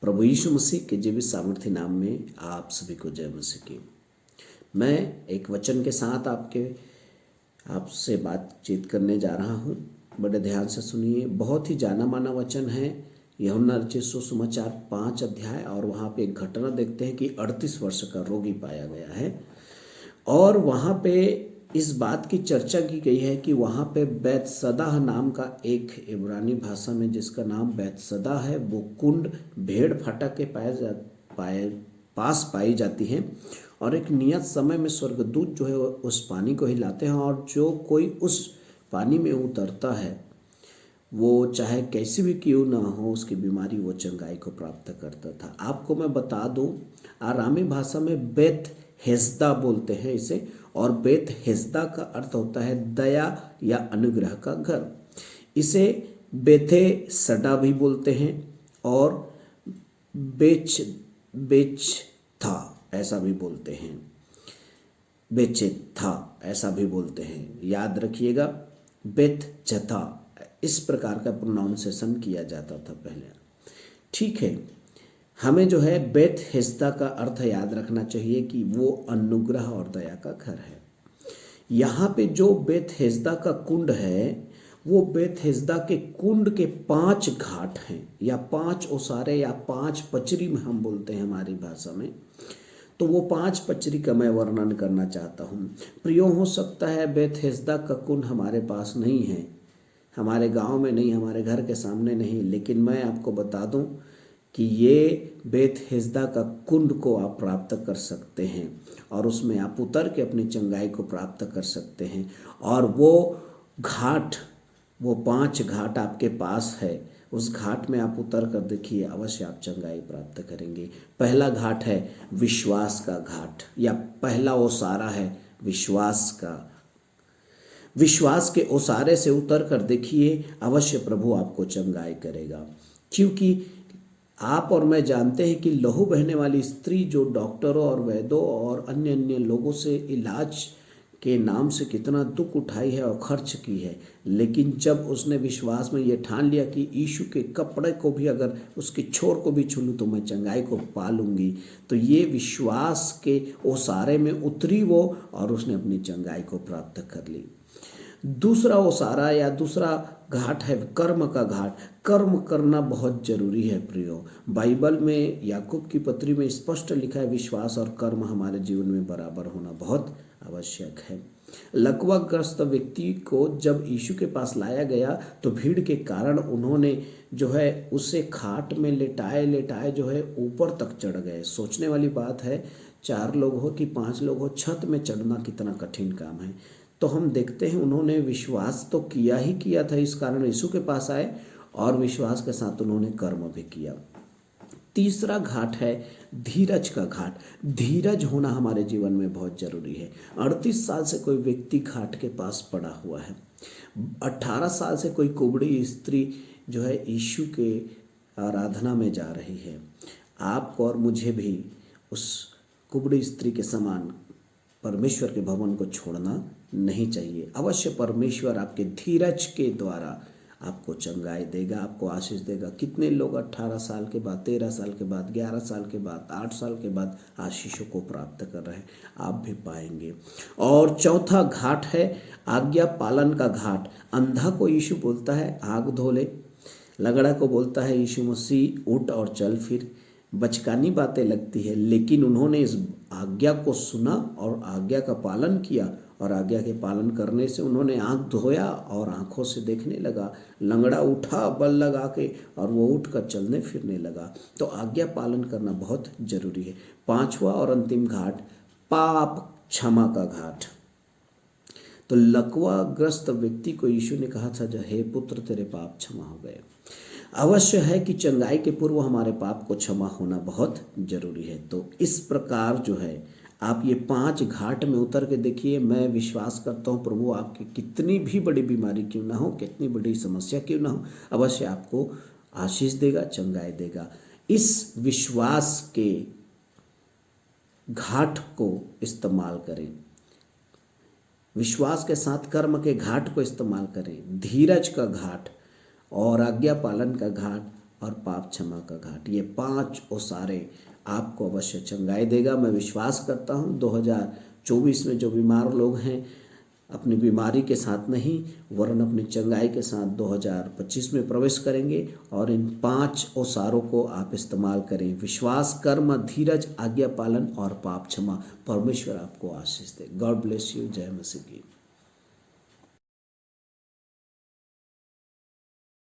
प्रभु यीशु मसीह के जीवित सामर्थ्य नाम में आप सभी को जय मसीह की। मैं एक वचन के साथ आपसे बातचीत करने जा रहा हूँ। बड़े ध्यान से सुनिए। बहुत ही जाना माना वचन है। यूहन्ना रचित सुसमाचार 5 अध्याय और वहाँ पे एक घटना देखते हैं कि 38 वर्ष का रोगी पाया गया है और वहाँ पे इस बात की चर्चा की गई है कि वहाँ पे बैतसदा नाम का एक इब्रानी भाषा में जिसका नाम बैतसदा है, वो कुंड भेड़ फाटक के पास पाई जाती है और एक नियत समय में स्वर्गदूत जो है उस पानी को हिलाते हैं और जो कोई उस पानी में उतरता है वो चाहे कैसी भी क्यों ना हो उसकी बीमारी वो चंगाई को प्राप्त करता था। आपको मैं बता दूं, आरामी भाषा में बेत हेस्दा बोलते हैं इसे और बेत हेस्दा का अर्थ होता है दया या अनुग्रह का घर। इसे बेथे सडा भी बोलते हैं और बेच था ऐसा भी बोलते हैं, बेचे था ऐसा भी बोलते हैं। याद रखिएगा, बेत जथा इस प्रकार का प्रोनाउंसिएशन किया जाता था पहले। ठीक है, हमें जो है बेत हेस्दा का अर्थ याद रखना चाहिए कि वो अनुग्रह और दया का घर है। यहाँ पे जो बेत हेस्दा का कुंड है वो बेत हेस्दा के कुंड के 5 घाट हैं या 5 ओसारे या 5 पचरी में हम बोलते हैं हमारी भाषा में। तो वो 5 पचरी का मैं वर्णन करना चाहता हूँ। प्रियो, हो सकता है बेत हेस्दा का कुंड हमारे पास नहीं है, हमारे गांव में नहीं, हमारे घर के सामने नहीं, लेकिन मैं आपको बता दूं कि ये बेत हेस्दा का कुंड को आप प्राप्त कर सकते हैं और उसमें आप उतर के अपनी चंगाई को प्राप्त कर सकते हैं। और वो घाट, वो 5 घाट आपके पास है, उस घाट में आप उतर कर देखिए, अवश्य आप चंगाई प्राप्त करेंगे। पहला घाट है विश्वास का घाट या पहला ओसारा है विश्वास का। विश्वास के ओसारे से उतर कर देखिए, अवश्य प्रभु आपको चंगाई करेगा। क्योंकि आप और मैं जानते हैं कि लहू बहने वाली स्त्री जो डॉक्टरों और वैद्यों और अन्य अन्य लोगों से इलाज के नाम से कितना दुख उठाई है और खर्च की है, लेकिन जब उसने विश्वास में ये ठान लिया कि यीशु के कपड़े को भी, अगर उसके छोर को भी छू लूँ तो मैं चंगाई को पा लूँगी, तो ये विश्वास के ओसारे में उतरी वो और उसने अपनी चंगाई को प्राप्त कर ली। दूसरा ओसारा या दूसरा घाट है कर्म का घाट। कर्म करना बहुत जरूरी है प्रियो। बाइबल में याकूब की पत्री में स्पष्ट लिखा है विश्वास और कर्म हमारे जीवन में बराबर होना बहुत आवश्यक है। लकवाग्रस्त व्यक्ति को जब यीशु के पास लाया गया तो भीड़ के कारण उन्होंने जो है उसे खाट में लेटाए लेटाए जो है ऊपर तक चढ़ गए। सोचने वाली बात है, 4 लोग हो कि 5 लोग हो, छत में चढ़ना कितना कठिन काम है। तो हम देखते हैं उन्होंने विश्वास तो किया ही किया था, इस कारण यीशु के पास आए और विश्वास के साथ उन्होंने कर्म भी किया। तीसरा घाट है धीरज का घाट। धीरज होना हमारे जीवन में बहुत जरूरी है। 38 साल से कोई व्यक्ति घाट के पास पड़ा हुआ है। 18 साल से कोई कुबड़ी स्त्री जो है यीशु के आराधना में जा रही है। आपको और मुझे भी उस कुबड़ी स्त्री के समान परमेश्वर के भवन को छोड़ना नहीं चाहिए। अवश्य परमेश्वर आपके धीरज के द्वारा आपको चंगाई देगा, आपको आशीष देगा। कितने लोग 18 साल के बाद, 13 साल के बाद, 11 साल के बाद, 8 साल के बाद आशीषों को प्राप्त कर रहे हैं, आप भी पाएंगे। और चौथा घाट है आज्ञा पालन का घाट। अंधा को यीशु बोलता है आग धो ले, लंगड़ा को बोलता है यीशु मसीह उठ और चल फिर। बचकानी बातें लगती है, लेकिन उन्होंने इस आज्ञा को सुना और आज्ञा का पालन किया और आज्ञा के पालन करने से उन्होंने आँख धोया और आँखों से देखने लगा। लंगड़ा उठा बल लगा के और वो उठकर चलने फिरने लगा। तो आज्ञा पालन करना बहुत जरूरी है। 5वां और अंतिम घाट पाप क्षमा का घाट। तो लकवाग्रस्त व्यक्ति को यीशु ने कहा था, हे पुत्र तेरे पाप क्षमा हो गए। अवश्य है कि चंगाई के पूर्व हमारे पाप को क्षमा होना बहुत जरूरी है। तो इस प्रकार जो है आप ये 5 घाट में उतर के देखिए। मैं विश्वास करता हूँ प्रभु आपकी कितनी भी बड़ी बीमारी क्यों ना हो, कितनी बड़ी समस्या क्यों ना हो, अवश्य आपको आशीष देगा, चंगाई देगा। इस विश्वास के घाट को इस्तेमाल करें, विश्वास के साथ कर्म के घाट को इस्तेमाल करें, धीरज का घाट और आज्ञा पालन का घाट और पाप क्षमा का घाट। ये 5 ओसारे आपको अवश्य चंगाई देगा। मैं विश्वास करता हूँ 2024 में जो बीमार लोग हैं अपनी बीमारी के साथ नहीं वरन अपनी चंगाई के साथ 2025 में प्रवेश करेंगे और इन 5 ओसारों को आप इस्तेमाल करें। विश्वास, कर्म, धीरज, आज्ञा पालन और पाप क्षमा। परमेश्वर आपको आशीष दे। God bless you. जय मसीह की।